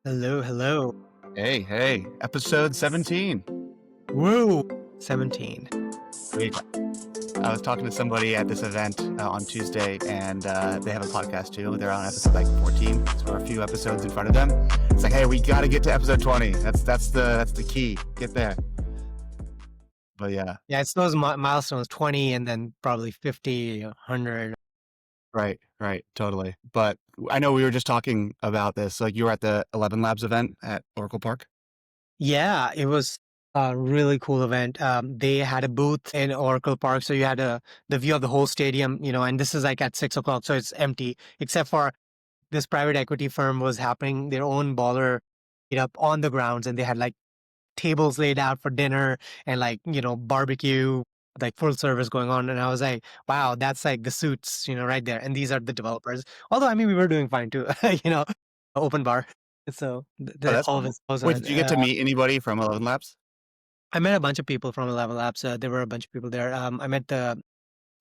Hello, hello. Hey, episode 17. Woo! 17. Sweet. I was talking to somebody at this event on Tuesday, and they have a podcast too. They're on episode like 14, so we're a few episodes in front of them. It's like, hey, we got to get to episode 20. That's the key. Get there. But yeah, Yeah, it's those milestones 20 and then probably 50, 100. right, totally. But I know we were just talking about this. Like you were at the ElevenLabs event at Oracle Park. Yeah, it was a really cool event. They had a booth in Oracle Park, so you had the view of the whole stadium, and this is like at 6 o'clock, so it's empty, except for this private equity firm was happening their own baller meetup on the grounds, and they had like tables laid out for dinner and like barbecue, like full service going on. And I was like, wow, that's like the suits, right there, and these are the developers. Although I mean we were doing fine too. Open bar. So Oh, the that's all of cool. it was Wait, did you get to meet anybody from ElevenLabs? I met a bunch of people from ElevenLabs. There were a bunch of people there. I met the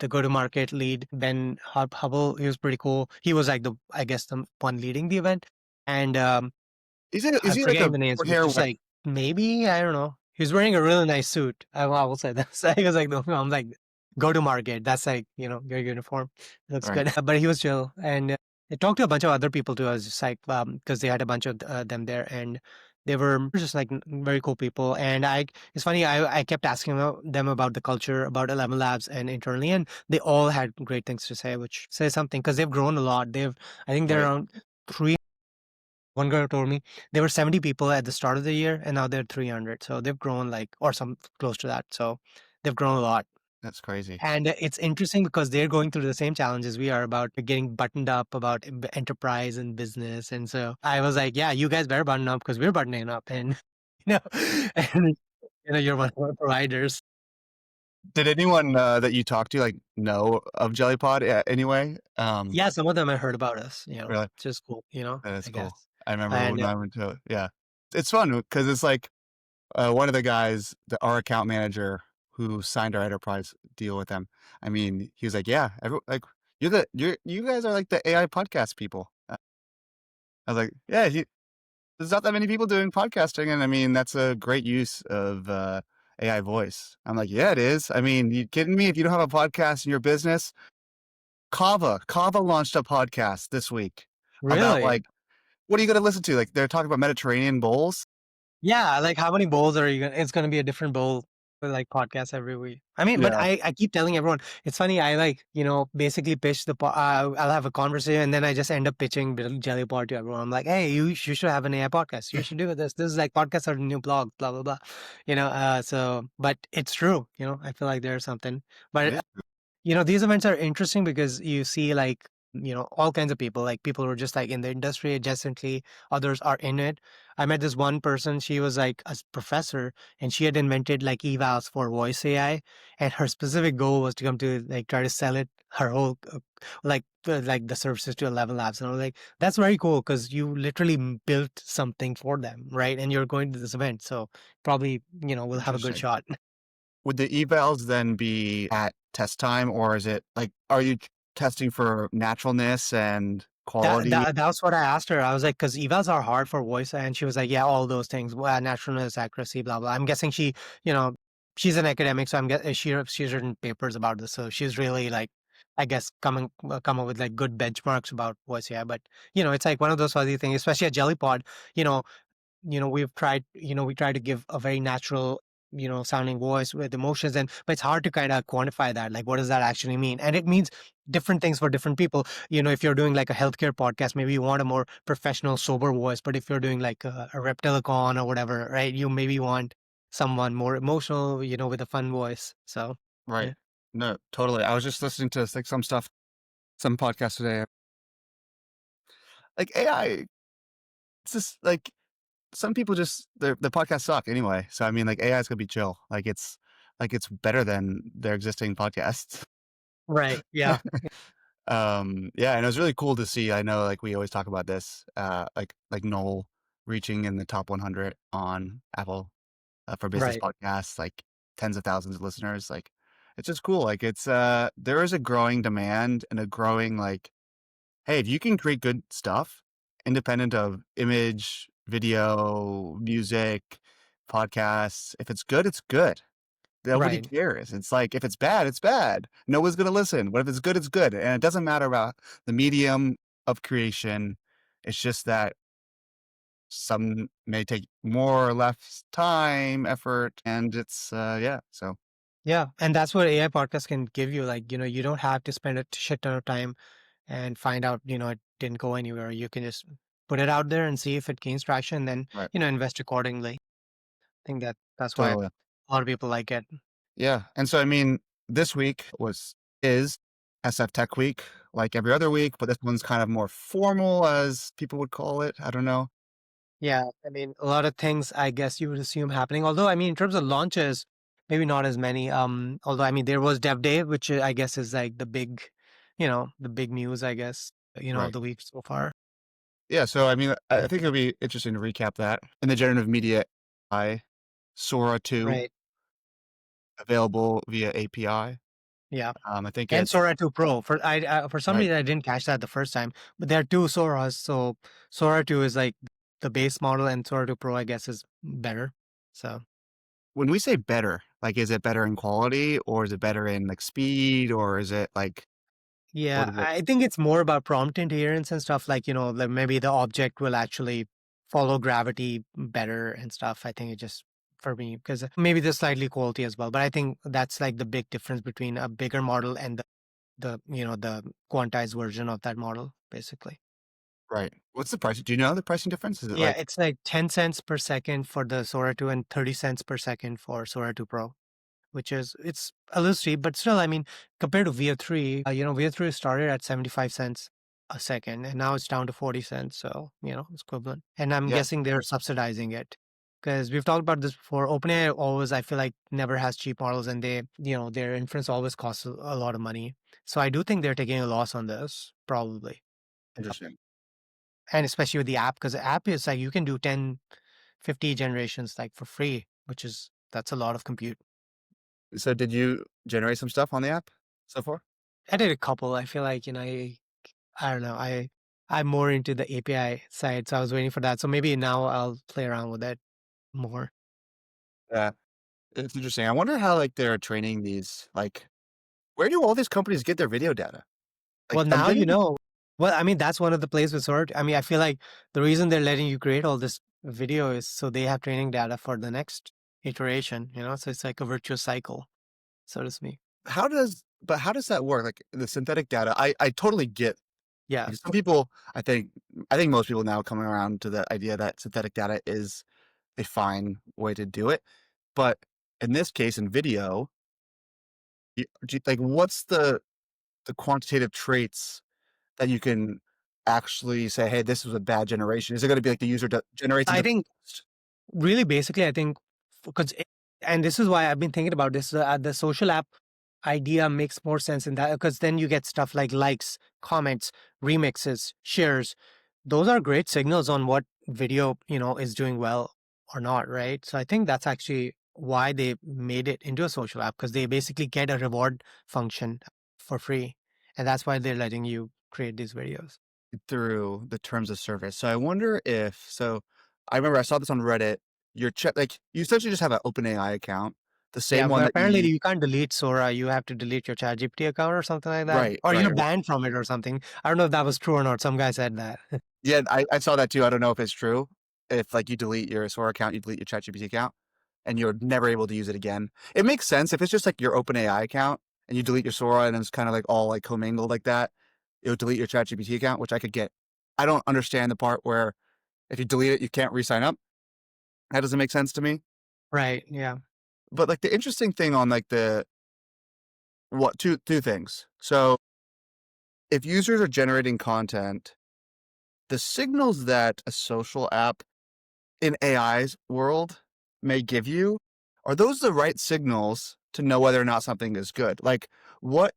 go-to-market lead, Ben Hubble. He was pretty cool. He was like I guess the one leading the event. And Is I'm he like forgetting a the names, short but hair? just like maybe, I don't know. He was wearing a really nice suit. I will say that. So he was like, no, I'm like, go-to-market. That's like, your uniform. It looks Right. good. But he was chill. And I talked to a bunch of other people too. I was just like, because they had a bunch of them there, and they were just like very cool people. And it's funny, I kept asking them about the culture, about ElevenLabs and internally, and they all had great things to say, which says something because they've grown a lot. I think they're Right. around three. One girl told me there were 70 people at the start of the year, and now they're 300. So they've grown like, or some close to that. So they've grown a lot. That's crazy. And it's interesting because they're going through the same challenges we are about getting buttoned up about enterprise and business. And so I was like, yeah, you guys better button up because we're buttoning up. And, you know, and, you're one of our providers. Did anyone that you talked to like know of JellyPod anyway? Yeah, some of them I heard about us, Really, it's just cool, that is I cool. guess. I remember And when I went to it's fun because it's like one of the guys, our account manager who signed our enterprise deal with them. I mean, he was like, yeah, like you guys are like the AI podcast people. I was like, yeah, there's not that many people doing podcasting, and I mean that's a great use of AI voice. I'm like, yeah, it is. I mean, you kidding me? If you don't have a podcast in your business, Kava launched a podcast this week about really, like, what are you going to listen to? Like, they're talking about Mediterranean bowls. yeah, like how many bowls are you gonna? It's gonna be a different bowl for like podcasts every week. I mean, but Yeah, I keep telling everyone it's funny. I like basically pitch I'll have a conversation and then I just end up pitching Jellypod to everyone. I'm like, hey, you should have an AI podcast. You should do this. This is like podcasts are the new blog. Blah blah blah. So but it's true. I feel like there's something. it But is. these events are interesting because you see like, all kinds of people, like people who are just like in the industry adjacently, others are in it. I met this one person, she was like a professor and she had invented like evals for voice AI. And her specific goal was to come to like try to sell it, her whole, like the services to ElevenLabs. And I was like, that's very cool because you literally built something for them, right? And you're going to this event. So probably, we'll have a good Interesting. shot. Would the evals then be at test time, or is it like, are you testing for naturalness and That, quality? that that's what I asked her. I was like, because evals are hard for voice, and she was like, yeah, all those things, naturalness, accuracy, blah blah. I'm guessing you know, she's an academic, so I'm guessing she's written papers about this, so she's really like, I guess, come up with like good benchmarks about voice AI. But it's like one of those fuzzy things, especially at Jellypod. You know, we've tried, we try to give a very natural, sounding voice with emotions, but it's hard to kind of quantify that. Like, what does that actually mean? And it means different things for different people. If you're doing like a healthcare podcast, maybe you want a more professional, sober voice. But if you're doing like a Reptilicon or whatever, right, you maybe want someone more emotional, with a fun voice. So, Right. yeah. No, totally. I was just listening to like some stuff, some podcast today. Like AI, it's just like some people just the podcasts suck anyway. So I mean, like AI is gonna be chill. Like it's better than their existing podcasts. Right. Yeah. Yeah, and it was really cool to see. I know, like we always talk about this, like Noel reaching in the top 100 on Apple for business Right. podcasts, like tens of thousands of listeners. Like it's just cool. Like it's there is a growing demand and a growing like, hey, if you can create good stuff, independent of image, video, music, podcasts. If it's good, it's good. Nobody Right. cares. It's like, if it's bad, it's bad. No one's gonna listen. But if it's good, it's good. And it doesn't matter about the medium of creation. It's just that some may take more or less time, effort, and it's yeah. So Yeah. And that's what AI podcasts can give you. Like, you don't have to spend a shit ton of time and find out, it didn't go anywhere. You can just put it out there and see if it gains traction, then, right, invest accordingly. I think that's why a totally. lot of people like it. Yeah. And so I mean, this week is SF Tech Week, like every other week, but this one's kind of more formal, as people would call it. I don't know. Yeah. I mean, a lot of things I guess you would assume happening. Although, I mean, in terms of launches, maybe not as many. Although, I mean, there was Dev Day, which I guess is like the big news, I guess, of Right. the week so far. Yeah. So I mean, I think it'll be interesting to recap that. In the generative media, I Sora 2 Right. available via API. Yeah. I think And it's Sora 2 Pro. For some right. reason I didn't catch that the first time, but there are two Soras. So Sora 2 is like the base model, and Sora 2 Pro I guess is better. So When we say better, like, is it better in quality, or is it better in like speed, or is it like what yeah, is it? I think it's more about prompt adherence and stuff like, like maybe the object will actually follow gravity better and stuff. I think it just for me because maybe there's slightly quality as well, but I think that's like the big difference between a bigger model and the quantized version of that model basically. Right. What's the price? Do you know the pricing difference? Is it Yeah, like it's like 10 cents per second for the Sora 2 and 30 cents per second for Sora 2 Pro, which is it's a little steep, but still, I mean, compared to VO 3, VO 3 started at 75 cents a second and now it's down to 40 cents. So, it's equivalent. And I'm yeah, guessing they're subsidizing it because we've talked about this before. OpenAI always, I feel like, never has cheap models and their inference always costs a lot of money. So I do think they're taking a loss on this, probably. interesting. And especially with the app, because the app is like you can do 10, 50 generations like for free, that's a lot of compute. So did you generate some stuff on the app so far? I did a couple. I feel like, I don't know. I'm more into the API side, so I was waiting for that. So maybe now I'll play around with it more. Yeah. It's interesting. I wonder how like they're training these like where do all these companies get their video data? Well, Like I'm now you thinking know. Well, I mean, that's one of the plays with Sort. I mean, I feel like the reason they're letting you create all this video is so they have training data for the next iteration, so it's like a virtuous cycle, so to speak. how does that work? Like the synthetic data, I totally get Yeah. like some people I think most people now coming around to the idea that synthetic data is a fine way to do it. But in this case, in video, like what's the quantitative traits that you can actually say, hey, this was a bad generation? Is it going to be like the user generates I into think really basically, I think because, and this is why I've been thinking about this, the social app idea makes more sense in that because then you get stuff like likes, comments, remixes, shares. Those are great signals on what video, is doing well or not, right? So I think that's actually why they made it into a social app because they basically get a reward function for free. And that's why they're letting you create these videos. through the terms of service. So I wonder if I remember I saw this on Reddit. Your check like you essentially just have an OpenAI account, the Yeah, same one but that you apparently use. you can't delete Sora. You have to delete your ChatGPT account or something like that. Right, Or right. you're banned from it or something. I don't know if that was true or not. Some guy said that. Yeah, I saw that too. I don't know if it's true. If like you delete your Sora account, you delete your ChatGPT account, and you're never able to use it again. It makes sense if it's just like your OpenAI account and you delete your Sora and it's kind of like all like commingled like that. It would delete your ChatGPT account, which I could get. I don't understand the part where if you delete it, you can't re-sign up. That doesn't make sense to me. Right. Yeah. But like the interesting thing on like the what two things. So if users are generating content, the signals that a social app in AI's world may give you, are those the right signals to know whether or not something is good? Like what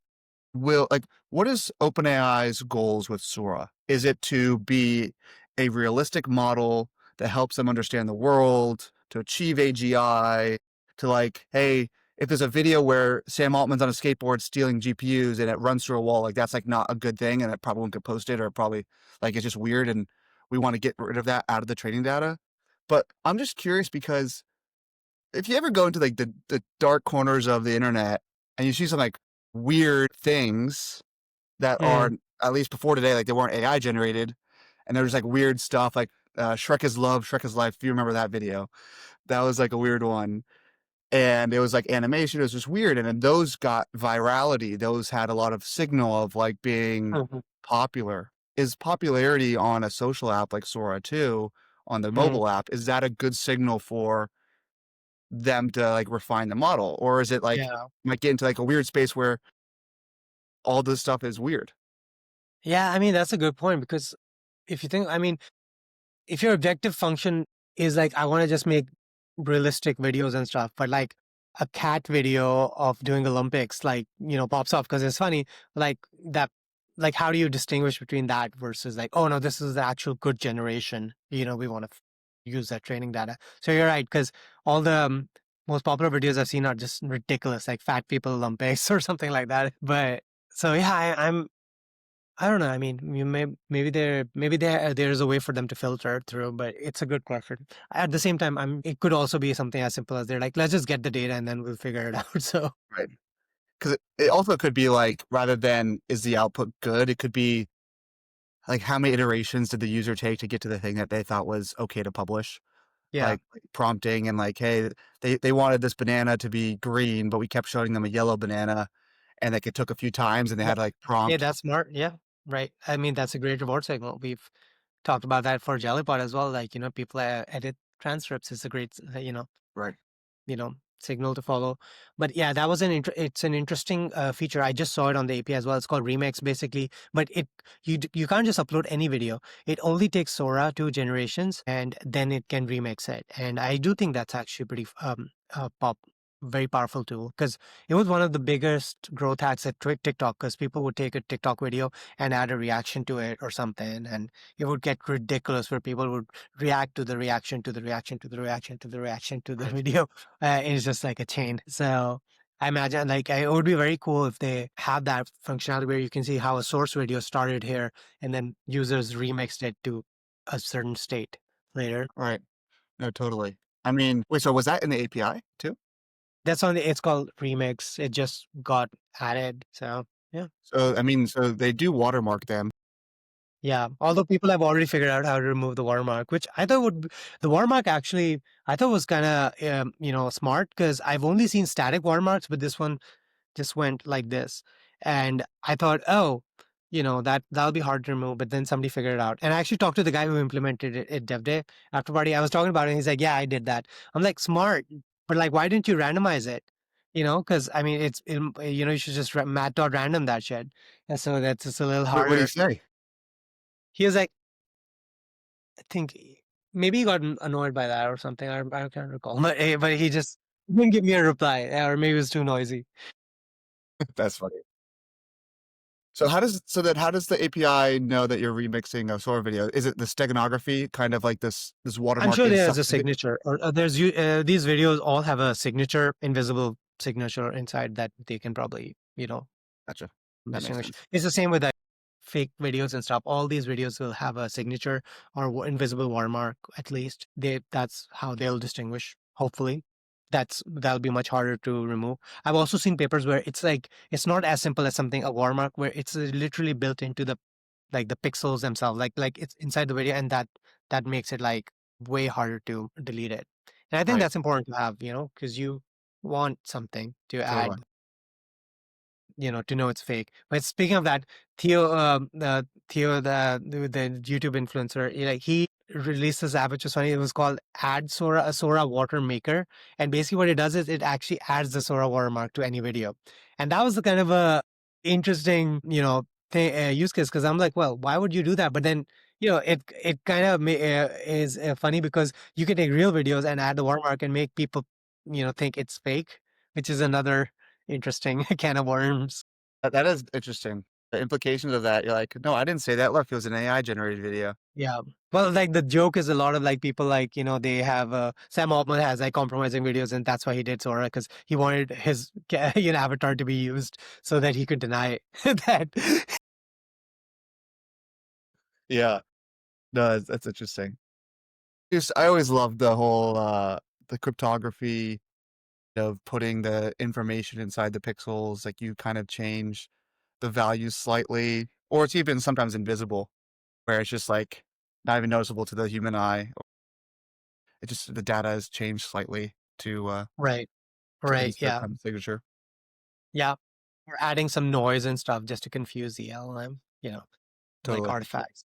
what is OpenAI's goals with Sora? Is it to be a realistic model that helps them understand the world, to achieve AGI, to like, hey, if there's a video where Sam Altman's on a skateboard stealing GPUs and it runs through a wall, like that's like not a good thing and it probably won't get posted or probably like it's just weird and we want to get rid of that out of the training data. But I'm just curious because if you ever go into like the dark corners of the internet and you see some like weird things that are Mm, at least before today, like they weren't AI generated, and there's like weird stuff like Shrek is love, Shrek is life. If you remember that video, that was like a weird one. And it was like animation, it was just weird. And then those got virality. Those had a lot of signal of like being mhm, popular. Is popularity on a social app like Sora 2 on the mm, mobile app, is that a good signal for them to like refine the model? Or is it like yeah. might get into like a weird space where all this stuff is weird? Yeah, I mean, that's a good point because if you think, I mean, if your objective function is like, I want to just make realistic videos and stuff, but like a cat video of doing Olympics, like, pops off because it's funny, like that, like, how do you distinguish between that versus like, oh no, this is the actual good generation, we want to use that training data. So you're right, because all the most popular videos I've seen are just ridiculous, like fat people Olympics or something like that. But so yeah, I don't know. I mean, there's a way for them to filter through, but it's a good question. At the same time, it could also be something as simple as they're like, let's just get the data and then we'll figure it out. So Right. Because it also could be like rather than is the output good, it could be like how many iterations did the user take to get to the thing that they thought was okay to publish? yeah, Like prompting and like, hey, they wanted this banana to be green, but we kept showing them a yellow banana, and like it took a few times, and they yeah, had to like hey, prompt. that's smart. Yeah, right. I mean, that's a great reward signal. We've talked about that for Jellypod as well. Like, people edit transcripts. It's a great, Right. signal to follow. But yeah, that was it's an interesting feature. I just saw it on the API as well. It's called Remix basically, but you can't just upload any video. It only takes Sora 2 generations and then it can remix it. And I do think that's actually pretty very powerful tool because it was one of the biggest growth hacks at TikTok because people would take a TikTok video and add a reaction to it or something, and it would get ridiculous where people would react to the reaction to the reaction to the reaction to the reaction to the Right. video. It's just like a chain. So I imagine like it would be very cool if they have that functionality where you can see how a source video started here and then users remixed it to a certain state later. Right. No, totally. I mean, wait, so was that in the API too? That's on it's called Remix. It just got added. So yeah. So I mean, so they do watermark them. Yeah, although people have already figured out how to remove the watermark, which I thought the watermark actually I thought was kind of smart because I've only seen static watermarks, but this one just went like this, and I thought, oh, that'll be hard to remove, but then somebody figured it out, and I actually talked to the guy who implemented it at Dev Day after party. I was talking about it, and he's like, yeah, I did that. I'm like, smart, but like, why didn't you randomize it? Because I mean, you should just mat.random that shit, and so that's just a little What do you harder. say? He was like, I think maybe he got annoyed by that or something. I can't recall. But he just didn't give me a reply, or maybe it was too noisy. That's funny. So how does the API know that you're remixing a Sora video? Is it the steganography, kind of like this I'm watermark sure there's inside a of it? signature, or these videos all have a signature, invisible signature inside that they can probably Gotcha. That makes distinguish. sense. It's the same with fake videos and stuff. All these videos will have a signature or invisible watermark. At least that's how they'll distinguish. Hopefully, that'll be much harder to remove. I've also seen papers where it's like it's not as simple as something a watermark where it's literally built into the pixels themselves, like it's inside the video, and that makes it like way harder to delete it. And I think Right. that's important to have, because you want something to Totally. add to know it's fake. But speaking of that, Theo, the YouTube influencer, he released this app which was funny. It was called Add Sora, a Sora water maker, and basically what it does is it actually adds the Sora watermark to any video, and that was the kind of a interesting, use case because I'm like, well, why would you do that? But then. It kind of is funny because you can take real videos and add the watermark and make people, think it's fake, which is another interesting can of worms. That is interesting. The implications of that, you're like, no, I didn't say that. Look, it was an AI generated video. Yeah. Well, like the joke is a lot of like people like, they have Sam Altman has like compromising videos and that's why he did Sora because he wanted his avatar to be used so that he could deny that. Yeah. No, that's interesting. Just I always loved the whole, the cryptography of putting the information inside the pixels, like, you kind of change the values slightly, or it's even sometimes invisible, where it's just, like, not even noticeable to the human eye. It just the data has changed slightly Right. to Right. insert Yeah. kind of signature. Yeah. Or adding some noise and stuff just to confuse the LLM, like Totally. artifacts.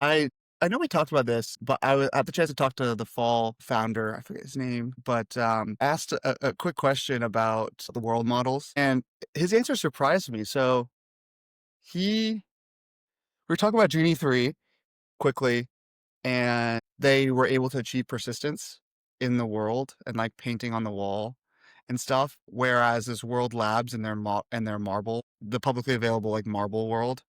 I I know we talked about this, but I had the chance to talk to the Fall founder, I forget his name, but, asked a quick question about the world models, and his answer surprised me. So, he we were talking about Genie 3 quickly, and they were able to achieve persistence in the world and, like, painting on the wall and stuff, whereas this World Labs and their Marble the publicly available, like, Marble world,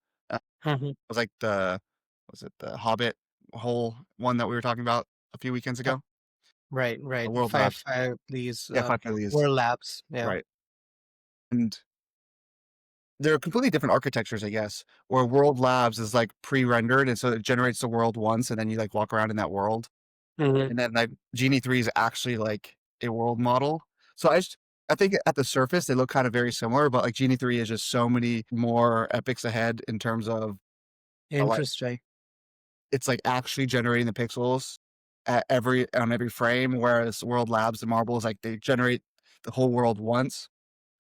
Mhm. was like was it the Hobbit whole one that we were talking about a few weekends Yep. ago? Right. The Right. World Labs. These Yeah, 5 Phillies. were labs. Yeah. Right. And they're completely different architectures, I guess, where World Labs is, like, pre-rendered, and so it generates the world once, and then you, like, walk around in that world. Mhm. And then, like, Genie 3 is actually, like, a world model. So I think at the surface, they look kind of very similar, but, like, Genie 3 is just so many more epics ahead in terms of, like, Interesting. it's, like, actually generating the pixels at every frame, whereas World Labs, the Marble is, like, they generate the whole world once,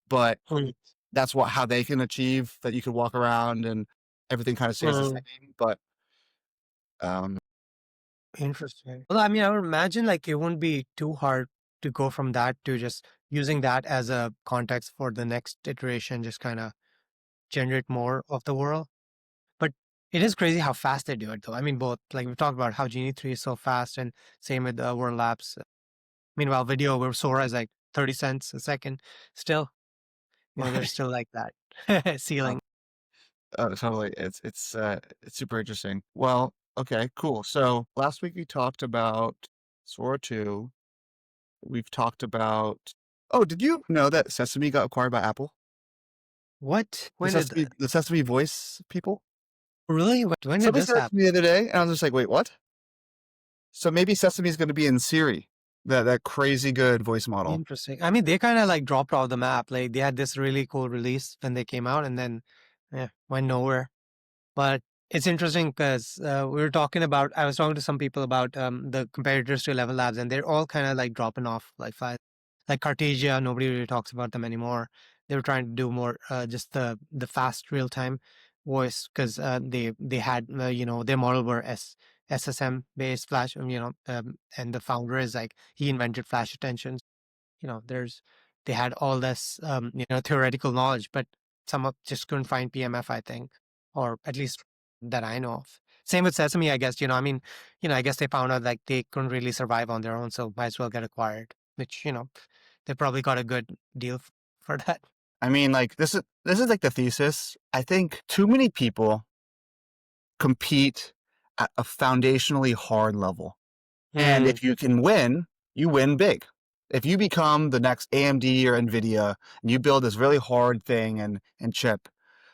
but Mm, that's how they can achieve that you could walk around and everything kinda stays the mm, same, but, um interesting. Well, I mean, I would imagine like it wouldn't be too hard to go from that to just using that as a context for the next iteration, just kind of generate more of the world. But it is crazy how fast they do it, though. I mean, both like we've talked about how Genie 3 is so fast, and same with World Labs. Meanwhile, video where Sora is like 30 cents a second, still, there's Right. still like that Oh, ceiling. totally. It's super interesting. Well, okay, cool. So, last week we talked about Sora 2. We've talked about did you know that Sesame got acquired by Apple? What? When did that? The Sesame Voice people? Really? When did Somebody this said it happen? to me the other day, and I was just like, "Wait, what?" So maybe Sesame's gonna be in Siri, that crazy good voice model. Interesting. I mean, they kind of like dropped off the map. Like they had this really cool release when they came out, and then went nowhere. But it's interesting because we were talking about. I was talking to some people about the competitors to ElevenLabs, and they're all kind of like dropping off like fast. Like Cartesia, nobody really talks about them anymore. They were trying to do more just the fast real time voice because they had their model were SSM based Flash, and the founder is like he invented Flash attention. There's they had all this theoretical knowledge, but some of just couldn't find PMF, I think, or at least that I know of. Same with Sesame, I guess. I guess they found out like they couldn't really survive on their own, so might as well get acquired. Which they probably got a good deal for that. I mean, like, this is, like, the thesis. I think too many people compete at a foundationally hard level. And Mm, if you can win, you win big. If you become the next AMD or NVIDIA and you build this really hard thing and chip,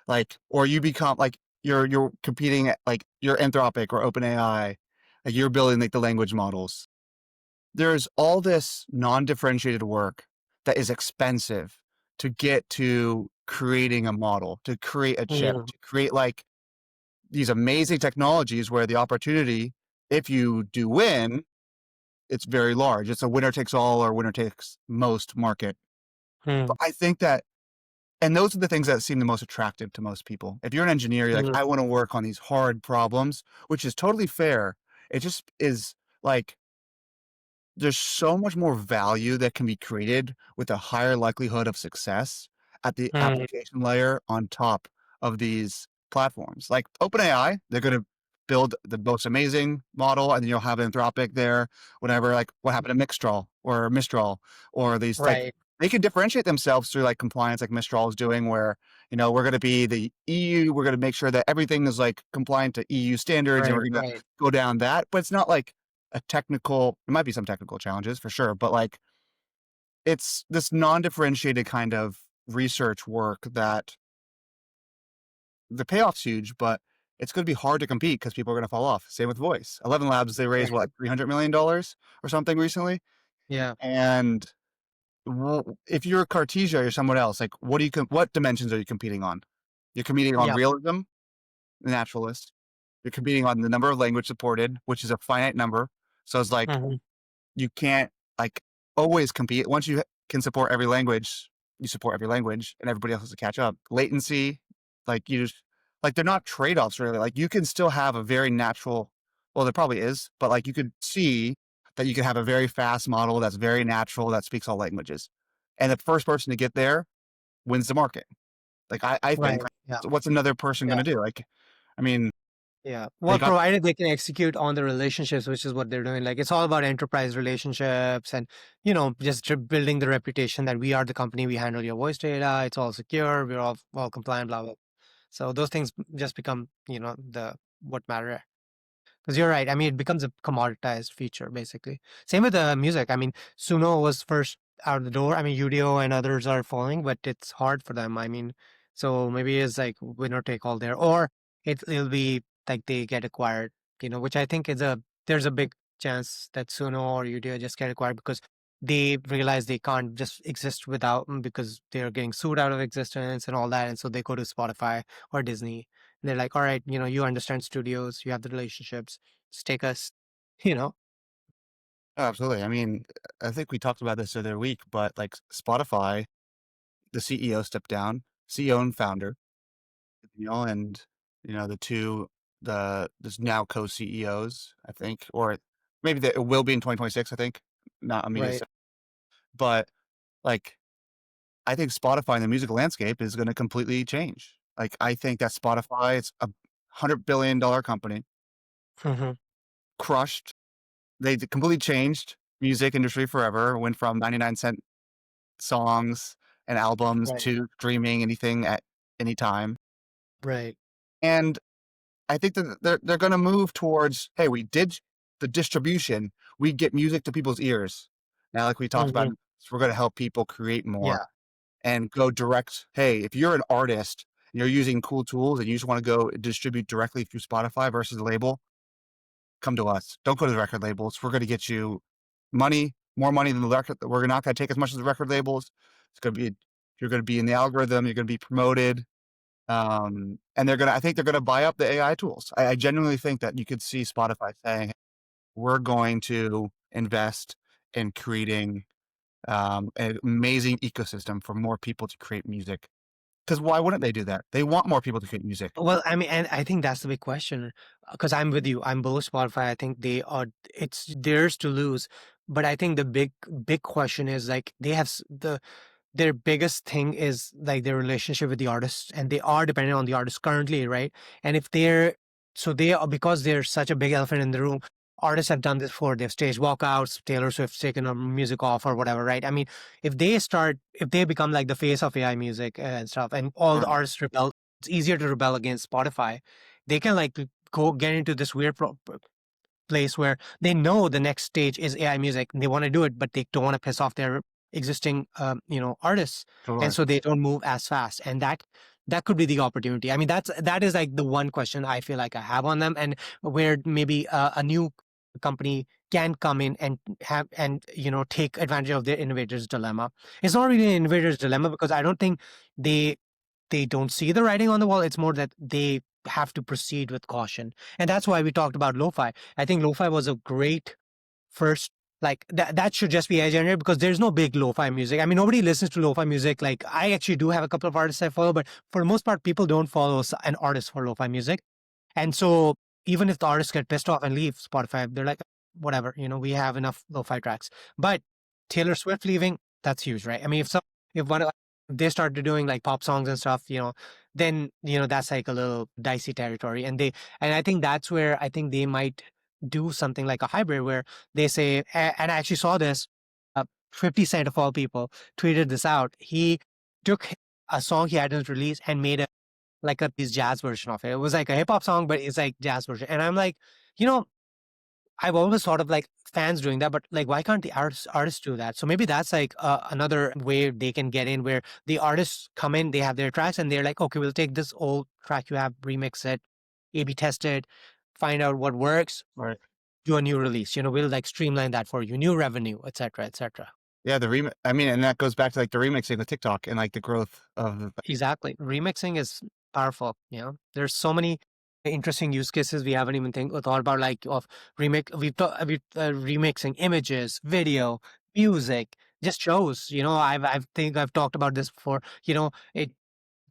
like, or you become like you're competing at like you're Anthropic or OpenAI, like you're building like the language models. There's all this non-differentiated work that is expensive to get to creating a model, to create a chip, mm, to create like these amazing technologies where the opportunity, if you do win, it's very large. It's a winner takes all or winner takes most market. mm, But I think that, and those are the things that seem the most attractive to most people. If you're an engineer, you're like, mm, I want to work on these hard problems, which is totally fair. It just is like, there's so much more value that can be created with a higher likelihood of success at the mm, application layer on top of these platforms. Like OpenAI, they're going to build the most amazing model, and then you'll have Anthropic there, whatever. Like what happened to Mistral, or these like right, they can differentiate themselves through like compliance, like Mistral is doing, where we're going to be the EU, we're going to make sure that everything is like compliant to EU standards, and we're right, going to right. go down that. But it's not like there might be some technical challenges for sure, but like it's this non-differentiated kind of research work that the payoff's huge, but it's going to be hard to compete because people are going to fall off. Same with voice. ElevenLabs, they raised Right. what, $300 million or something recently. Yeah. And if you're Cartesia or someone else, like what dimensions are you competing on? You're competing on Yeah. realism, the naturalist. You're competing on the number of language supported, which is a finite number. So it's like Mhm. you can't like always compete. Once you can support every language, you support every language, and everybody else has to catch up. Latency, like you just like they're not trade offs really. Like you can still have a very natural. Well, there probably is, but like you could see that you could have a very fast model that's very natural that speaks all languages, and the first person to get there wins the market. Like I think. Right. Yeah. So what's another person going Yeah. to do? Like, I mean, Yeah. they Well, got provided they can execute on the relationships, which is what they're doing. Like it's all about enterprise relationships and, just building the reputation that we are the company, we handle your voice data. It's all secure. We're all compliant, blah, blah. So those things just become, the what matter. Because you're right. I mean, it becomes a commoditized feature, basically. Same with the music. I mean, Suno was first out of the door. I mean, Udio and others are following, but it's hard for them. I mean, so maybe it's like winner take all there, or it'll be like they get acquired. Which I think there's a big chance that Suno or Udio just get acquired because they realize they can't just exist without them because they're getting sued out of existence and all that, and so they go to Spotify or Disney they're like, all right, you understand studios, you have the relationships, just take us, you know? oh, absolutely. I mean, I think we talked about this the other week, but like Spotify, the CEO stepped down, CEO and founder, and the two there's now co-CEOs, I think, or maybe it will be in 2026, I think. Not immediately, Right. but like I think Spotify and the music landscape is going to completely change. Like I think that Spotify, it's $100 billion company, Hmm. crushed. They completely changed music industry forever. Went from 99 cent songs and albums Right. to streaming anything at any time. Right. And I think that they're going to move towards, hey, we did the distribution, we get music to people's ears. Now, like we talked about, Hmm. we're going to help people create more Yeah. and go direct. Hey, if you're an artist and you're using cool tools and you just want to go distribute directly through Spotify versus a label, come to us. Don't go to the record labels. We're going to get you money, more money than the record. We're not going to take as much as the record labels. It's going to be, you're going to be in the algorithm. You're going to be promoted. And I think they're going to buy up the AI tools. I genuinely think that you could see Spotify saying, we're going to invest in creating an amazing ecosystem for more people to create music. Because why wouldn't they do that? They want more people to create music. Well, I mean, and I think that's the big question because I'm with you. I'm below Spotify. I think it's theirs to lose. But I think the big question is like they have their biggest thing is like their relationship with the artists and they are dependent on the artists currently, right? And if they are because they're such a big elephant in the room, artists have done this before. They've staged walkouts, Taylor Swift's taken her music off or whatever, right? I mean, if they become like the face of AI music and stuff and all the Right. artists rebel, it's easier to rebel against Spotify. They can like go get into this weird place where they know the next stage is AI music and they want to do it, but they don't want to piss off their existing, artists, and Totally. so they don't move as fast. And that could be the opportunity. I mean, that is like the one question I feel like I have on them, and where maybe a new company can come in and have and take advantage of their innovator's dilemma. It's not really an innovator's dilemma because I don't think they they don't see the writing on the wall. It's more that they have to proceed with caution. And that's why we talked about lo-fi. I think lo-fi was a great first like that should just be AI generated because there's no big lo-fi music. I mean, nobody listens to lo-fi music. Like I actually do have a couple of artists I follow, but for the most part, people don't follow an artist for lo-fi music. And so even if the artists get pissed off and leave Spotify, they're like, whatever, we have enough lo-fi tracks. But Taylor Swift leaving, that's huge, right? I mean, if one if they started doing like pop songs and stuff, then that's like a little dicey territory. And I think that's where I think they might do something like a hybrid where they say, and I actually saw this, 50 Cent of all people tweeted this out. He took a song he hadn't released and made like this jazz version of it. It was like a hip hop song, but it's like jazz version. And I'm like, you know, I've always thought of like fans doing that, but like, why can't the artists do that? So maybe that's like another way they can get in, where the artists come in, they have their tracks, and they're like, okay, we'll take this old track you have, remix it, A/B test it, find out what works, Right. do a new release. We'll like streamline that for you, new revenue, etc., etc. Yeah, I mean, and that goes back to, like, the remixing with TikTok and, like, the growth of Exactly. Remixing is powerful. There's so many interesting use cases we haven't even thought about, like of remixing images, video, music, just shows. I've talked about this before.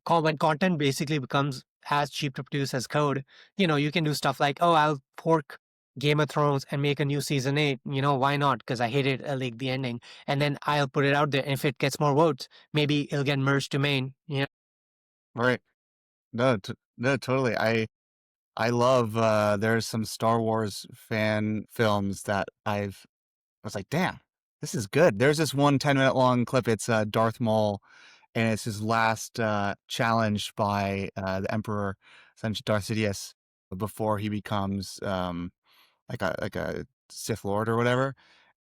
When content basically becomes as cheap to produce as code, you can do stuff like, oh, I'll fork Game of Thrones and make a new season 8. Why not? Because I hated like the ending. And then I'll put it out there. And if it gets more votes, maybe it'll get merged to main. right. No, totally. I love, there's some Star Wars fan films that I was like, "Damn, this is good." There's this one 10-minute long clip, it's, Darth Maul, and it's his last, challenge by, the Emperor, essentially Darth Sidious, before he becomes, like a Sith Lord or whatever,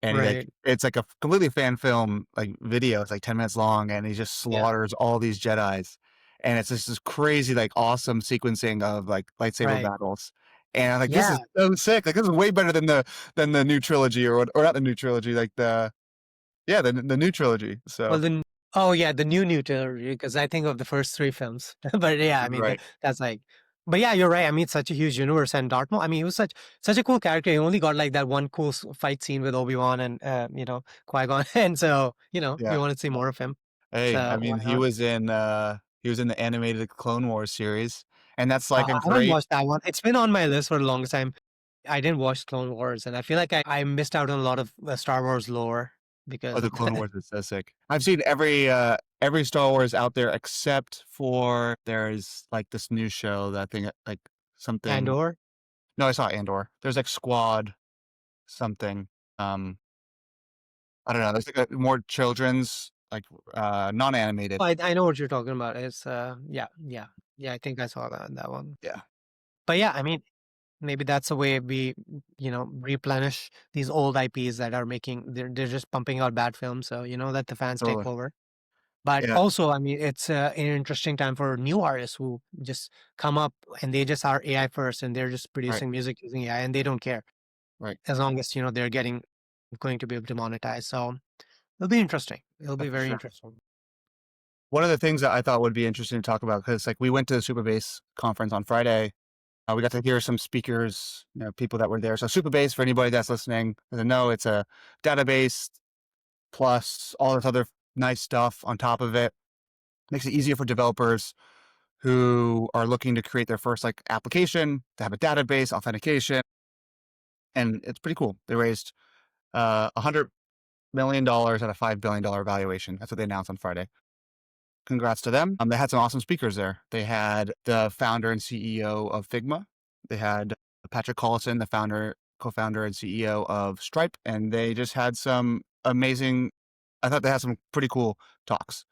and he, like Right. it's like a completely fan film, like, video, it's like 10 minutes long, and he just Yeah. slaughters all these Jedis, and it's just this crazy, like, awesome sequencing of, like, lightsaber Right. battles, and I'm like, "This is Yeah. so sick, like, this is way better than the new trilogy," or not the new trilogy, like, the new trilogy, Well, so then, oh yeah, the new trilogy, because I think of the first three films. But yeah, I mean, right. that's like, but yeah, you're right. I mean, it's such a huge universe, and Dartmouth. I mean, he was such a cool character. He only got like that one cool fight scene with Obi-Wan and Qui-Gon, and so we Yeah. want to see more of him. Hey, I So why mean, not? he was in the animated Clone Wars series, and that's, like, a I haven't great watched that one. It's been on my list for the longest time. I didn't watch Clone Wars, and I feel like I missed out on a lot of Star Wars lore oh, because the of Clone Wars is so sick. I've seen every Star Wars out there except for there's, like, this new show that I think, like, something Andor. no, I saw Andor. There's, like, Squad something, um, I don't know, there's, like, a more children's, like, non-animated. I know what you're talking about. It's yeah, yeah, yeah. I think I saw that one. Yeah, But yeah, I mean, maybe that's a way we replenish these old IPs that are making they're just pumping out bad films. So let the fans take totally. over. But Yeah, also, I mean, it's an interesting time for new artists who just come up and they just are AI first and they're just right, producing music using AI and they don't care right. as long as they're getting going to be able to monetize. So it'll be interesting. It'll Oh, be for very sure. interesting. One of the things that I thought would be interesting to talk about, because like, we went to the Superbase conference on Friday. We got to hear some speakers, people that were there. So Superbase, for anybody that's listening, doesn't know, it's a database plus all this other nice stuff on top of it. Makes it easier for developers who are looking to create their first like application to have a database, authentication, and it's pretty cool. They raised $100 million at a $5 billion valuation. That's what they announced on Friday. Congrats to them. They had some awesome speakers there. They had the founder and CEO of Figma. They had Patrick Collison, the co-founder and CEO of Stripe, and they just had some amazing. I thought they had some pretty cool talks.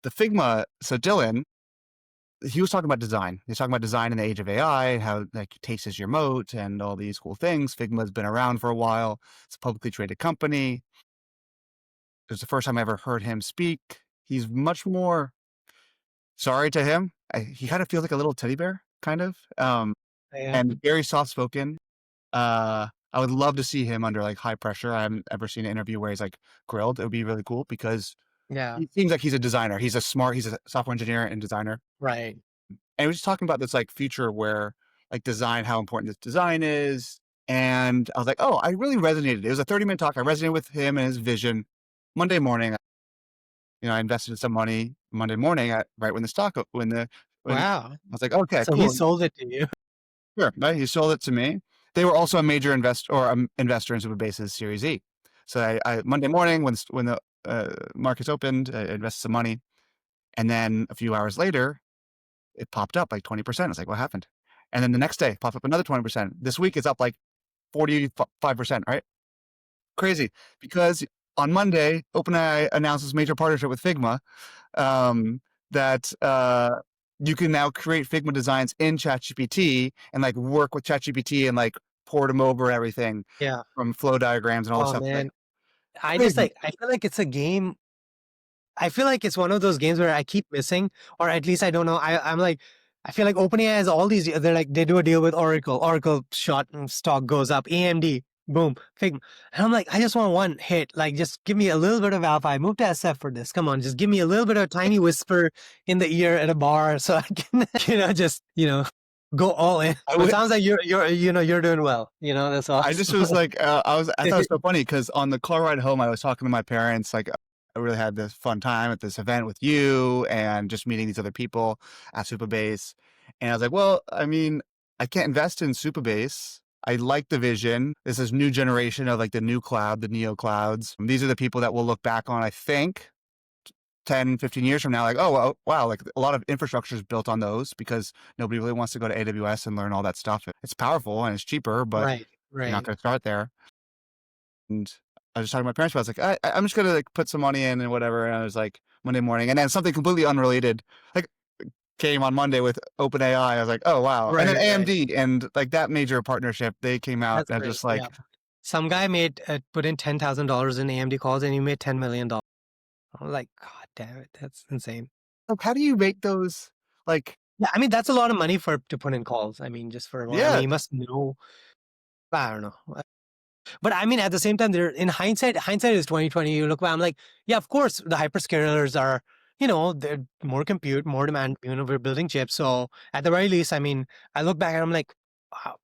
The Figma. So Dylan, he was talking about design. He's talking about design in the age of AI, how like taste is your moat, and all these cool things. Figma's been around for a while. It's a publicly traded company. It was the first time I ever heard him speak. He's much more sorry to him. He kind of feels like a little teddy bear, kind of, Yeah, and very soft spoken. I would love to see him under like high pressure. I haven't ever seen an interview where he's like grilled. It would be really cool because yeah, he seems like he's a designer. He's a software engineer and designer. right. And he was just talking about this like future where like design, how important this design is. And I was like, oh, I really resonated. It was a 30-minute talk. I resonated with him and his vision. Monday morning, I invested some money Monday morning at right when the stock when Wow. I was like, okay, So he cool. sold it to you. Sure. Right. He sold it to me. They were also a major investor in Superbase's Series E. So I Monday morning when the markets opened, I invested some money, and then a few hours later, it popped up like 20%. I was like, what happened? And then the next day, popped up another 20%. This week, it's up like 45%. Right? Crazy because on Monday, OpenAI announces major partnership with Figma, that you can now create Figma designs in ChatGPT and like work with ChatGPT and like port them over and everything Yeah. from flow diagrams and all this Oh stuff. Like man. I just crazy. like I feel like it's a game. I feel like it's one of those games where I keep missing, or at least I don't know. I'm like, I feel like OpenAI has all these. They're like they do a deal with Oracle. Oracle shot stock goes up. AMD, boom, Figma. And I'm like, I just want one hit. Like, just give me a little bit of alpha. I moved to SF for this. Come on, just give me a little bit of a tiny whisper in the ear at a bar, so I can, just go all in. I But it would. sounds like you're doing well. That's I just awesome. was like, I thought it was so funny because on the car ride home, I was talking to my parents. Like, I really had this fun time at this event with you and just meeting these other people at Supabase. And I was like, well, I mean, I can't invest in Supabase. I like the vision. This is new generation of like the new cloud, the neo clouds. These are the people that we'll look back on, I think, 10, 15 years from now, like, oh, well, wow, like a lot of infrastructure is built on those because nobody really wants to go to AWS and learn all that stuff. It's powerful and it's cheaper, but Right, you're not right. going to start there. And I was talking to my parents about it. I was like, I'm just going to like put some money in and whatever. And I was like, Monday morning. And then something completely unrelated, like, came on Monday with OpenAI. I was like, oh, wow. And then Right, right. AMD and like that major partnership, they came out That's and I was great. just Yeah. like, Some guy put in $10,000 in AMD calls and he made $10 million. I'm like, God damn it, that's insane. how do you make those? Like, Yeah, I mean that's a lot of money to put in calls. I mean, just for one. I mean, yeah, he must know. I don't know. But I mean, at the same time, they're in hindsight is 2020. You look back, I'm like, yeah, of course, the hyperscalers are, they're more compute, more demand. We're building chips, so at the very least, I mean, I look back and I'm like, wow,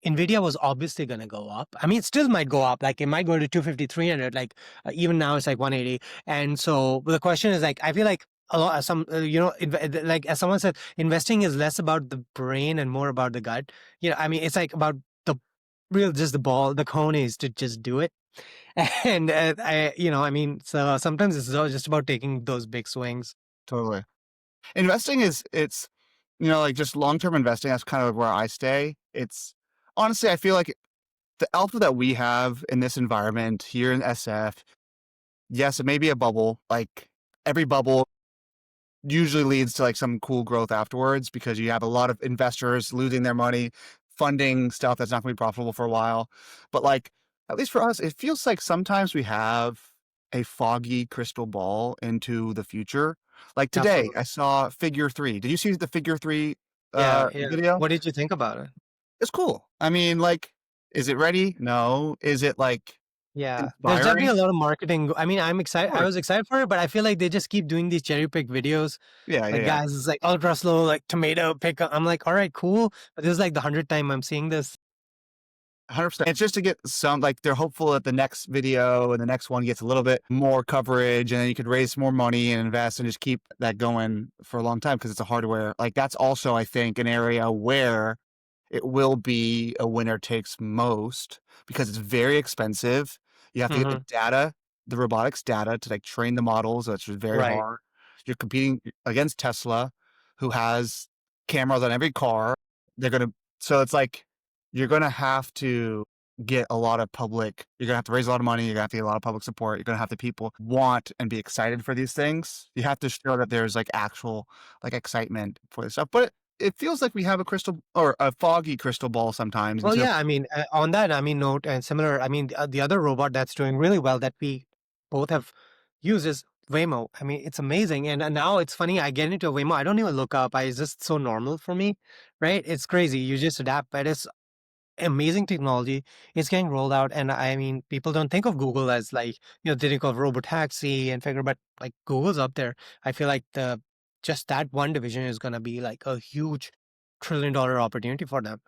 Nvidia was obviously going to go up. I mean, it still might go up. Like it might go to 250, 300. Like even now, it's like 180. And so the question is like, I feel like a lot, some, like as someone said, investing is less about the brain and more about the gut. I mean, it's like about the just the ball, the cojones to just do it. And I mean, so sometimes it's all just about taking those big swings. totally. Investing is it's like just long-term investing, that's kind of where I stay. It's honestly, I feel like the alpha that we have in this environment here in SF, yes, it may be a bubble. Like every bubble usually leads to like some cool growth afterwards because you have a lot of investors losing their money, funding stuff that's not going to be profitable for a while. But like, at least for us, it feels like sometimes we have a foggy crystal ball into the future. Like today, Absolutely. I saw Figure 3. Did you see the Figure 3 Yeah, yeah. video? What did you think about it? It's cool. I mean, like, is it ready? No. Is it like Yeah, there's definitely inspiring? a lot of marketing. I mean, I'm Of excited. I course. was excited for it, but I feel like they just keep doing these cherry pick videos. Yeah, yeah, Like, yeah. guys, it's like ultra slow, like tomato pick. I'm like, all right, cool. But this is like the 100th time I'm seeing this. 100%. It's just to get some, like, they're hopeful that the next video and the next one gets a little bit more coverage and then you could raise more money and invest and just keep that going for a long time because it's a hardware. Like, that's also, I think, an area where it will be a winner takes most because it's very expensive. You have to get the Hmm. data, the robotics data to like train the models, which is very Right. hard. You're competing against Tesla, who has cameras on every car. They're going to, so it's like, you're going to have to get a lot of public, you're going to have to raise a lot of money. You're going to have to get a lot of public support. You're going to have the people want and be excited for these things. You have to show that there's like actual like excitement for this stuff. But it feels like we have a crystal or a foggy crystal ball sometimes. And Well, so, yeah, I mean, on that, I mean, note and similar, I mean, the other robot that's doing really well that we both have used is Waymo. I mean, it's amazing. And now it's funny, I get into Waymo, I don't even look up. It's just so normal for me, right? It's crazy. You just adapt, but it's amazing technology. It's getting rolled out. And I mean, people don't think of Google as like, they think of Robotaxi and Figure, but like Google's up there. I feel like just that one division is going to be like a huge $1 trillion opportunity for them.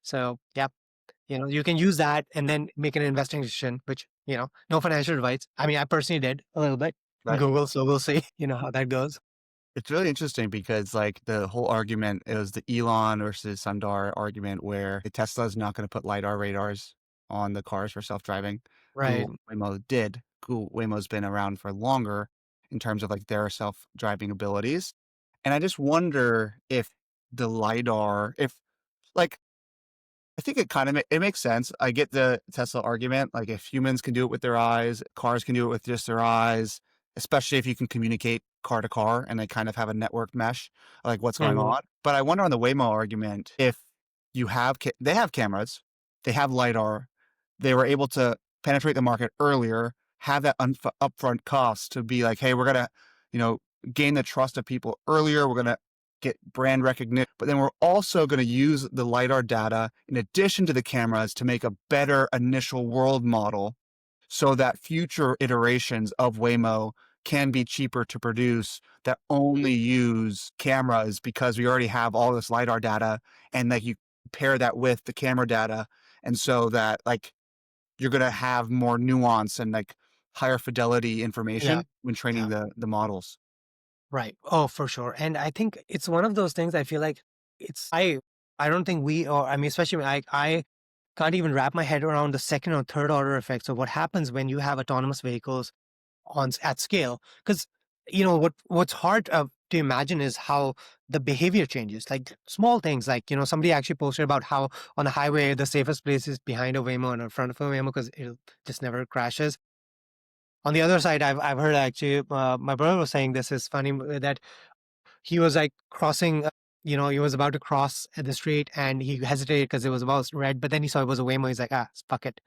So yeah, you can use that and then make an investing decision, which, no financial advice. I mean, I personally did a little bit in right. Google, so we'll see, how that goes. It's really interesting because like the whole argument is the Elon versus Sundar argument where Tesla is not going to put LiDAR radars on the cars for self-driving. Right. Google Waymo did. Google Waymo's been around for longer in terms of like their self-driving abilities. And I just wonder if the LiDAR, if like I think it kind of it makes sense. I get the Tesla argument. Like if humans can do it with their eyes, cars can do it with just their eyes, especially if you can communicate car to car and they kind of have a network mesh, like what's going Mhm. on. But I wonder on the Waymo argument, if you have, they have cameras, they have LiDAR, they were able to penetrate the market earlier, have that upfront cost to be like, hey, we're going to, you know, gain the trust of people earlier. We're going to get brand recognition. But then we're also going to use the LiDAR data in addition to the cameras to make a better initial world model so that future iterations of Waymo can be cheaper to produce that only use cameras because we already have all this LiDAR data, and like you pair that with the camera data. And so that like you're going to have more nuance and like higher fidelity Yeah. information when training Yeah. the models. Right. Oh, for sure. And I think it's one of those things I feel like I don't think we, or I mean, especially I can't even wrap my head around the second or third order effects of what happens when you have autonomous vehicles at scale. Because what's hard to imagine is how the behavior changes, like small things, like somebody actually posted about how on a highway the safest place is behind a Waymo and in front of a Waymo because it just never crashes. On the other side, I've heard actually, my brother was saying this is funny, that he was like crossing, he was about to cross the street and he hesitated because it was about red, but then he saw it was a Waymo. He's like, fuck it.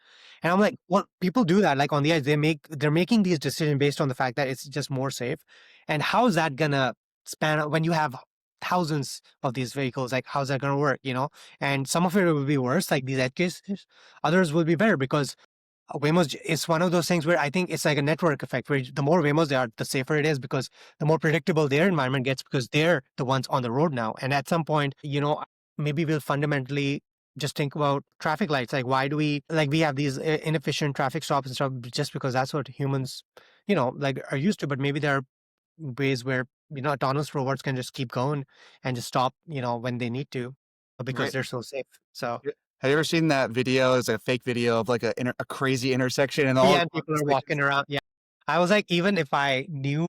And I'm like, well, people do that. Like on the edge, they're making these decisions based on the fact that it's just more safe. And how is that gonna span out when you have thousands of these vehicles? Like, how's that gonna work? And some of it will be worse, like these edge cases. Others will be better because Waymo's is one of those things where I think it's like a network effect where the more Waymos there are, the safer it is because the more predictable their environment gets because they're the ones on the road now. And at some point, maybe we'll fundamentally just think about traffic lights. Like, why do we have these inefficient traffic stops and stuff just because that's what humans, like are used to. But maybe there are ways where, autonomous robots can just keep going and just stop, when they need to because Right. they're so safe. So. Have you ever seen that video? It's a fake video of like a crazy intersection and all Yeah, and people are like walking around. Yeah. I was like, even if I knew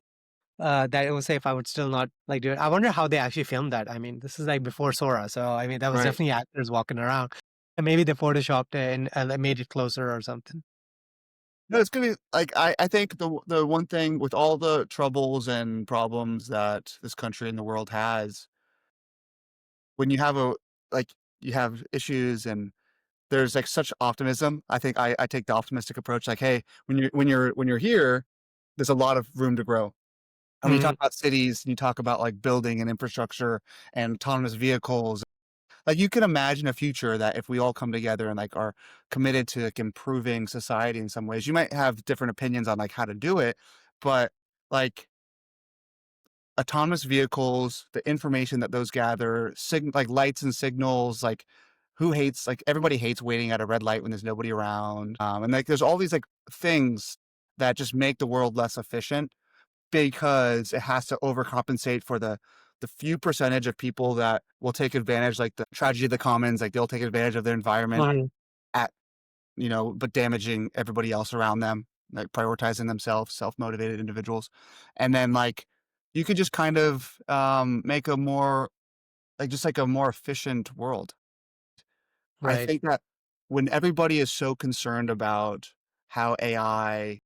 that it was safe, I would still not like do it. I wonder how they actually filmed that. I mean, this is like before Sora, so I mean, that was right. definitely actors walking around, and maybe they photoshopped it and like, made it closer or something. No, it's gonna be like I think the one thing with all the troubles and problems that this country and the world has, when you have like you have issues and there's like such optimism. I think I take the optimistic approach. Like, hey, when you're here, there's a lot of room to grow. And when you talk Mhm. about cities, and you talk about like building and infrastructure and autonomous vehicles. Like you can imagine a future that if we all come together and like are committed to like improving society in some ways, you might have different opinions on like how to do it, but like autonomous vehicles, the information that those gather, like lights and signals, like who hates, like everybody hates waiting at a red light when there's nobody around. And like there's all these like things that just make the world less efficient because it has to overcompensate for the few percentage of people that will take advantage, like the tragedy of the commons, like they'll take advantage of their environment Mhm. at, but damaging everybody else around them, like prioritizing themselves, self-motivated individuals. And then like you could just kind of make a more like just like a more efficient world. I Right. think that when everybody is so concerned about how AI,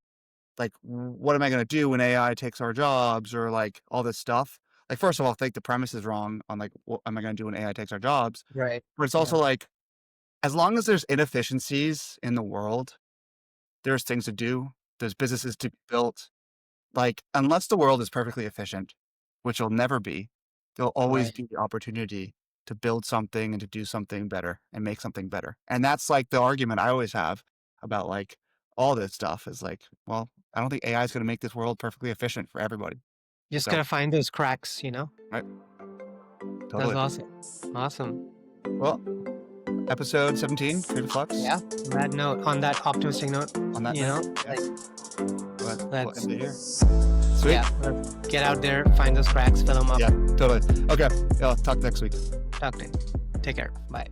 like what am I going to do when AI takes our jobs or like all this stuff? Like, first of all, I think the premise is wrong on like, what am I going to do when AI takes our jobs? Right. But it's Yeah. also like, as long as there's inefficiencies in the world, there's things to do, there's businesses to be built. Like, unless the world is perfectly efficient, which will never be, there'll always Right. be the opportunity to build something and to do something better and make something better. And that's like the argument I always have about like all this stuff is like, well, I don't think AI is going to make this world perfectly efficient for everybody. Just So, gotta find those cracks. right, That's totally. awesome. Awesome. Well, episode 17, Creative Flux. Yeah. On that optimistic note, On that note, yeah, like we'll let's end it here. Sweet. yeah, let's get out there, find those cracks, fill them up. Yeah, totally. Okay. Yeah, I'll talk next week. Talk to you. Take care. Bye.